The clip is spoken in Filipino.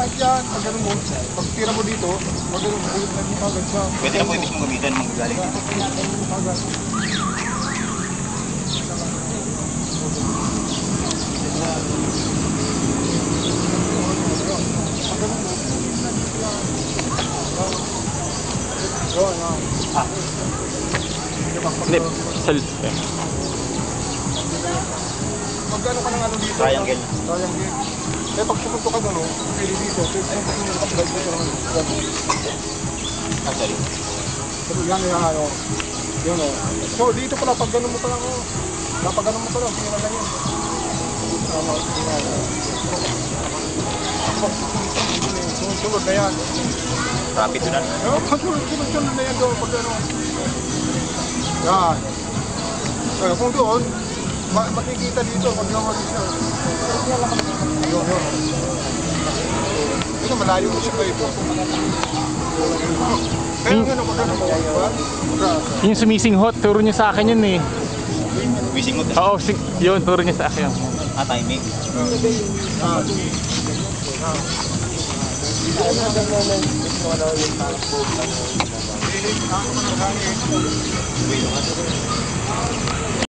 kahit yan, pag ganun mo, pag tira mo dito, pag ganun mo, ulit na mo agad siya. Pwede na po yung mismo gamitin mong galing dito. Agad. Ah. Hindi, Magkano ka ng ano dito? Triangle. Triangle. Eh pag pupunto ka doon, pili dito. Pupunto ka dito naman. Ah, sorry. Pero yan yung ano. Yun o. So dito pala, pag ganun mo pa lang o. Kapag ganun mo pa lang, tingnan lang yun. Sunod na yan. Rapid doon na. Sunod na yan doon. Pag ano. Yan. Kung doon, makikita dito pag naman siya. Yun. Ito malayo mo siya kayo. Pero ano pag ano mo? yung sumisinghot, turo niya sa akin yun eh. Wising mo. Oo, yun, turo niya sa akin. Ah, timing. Hindi,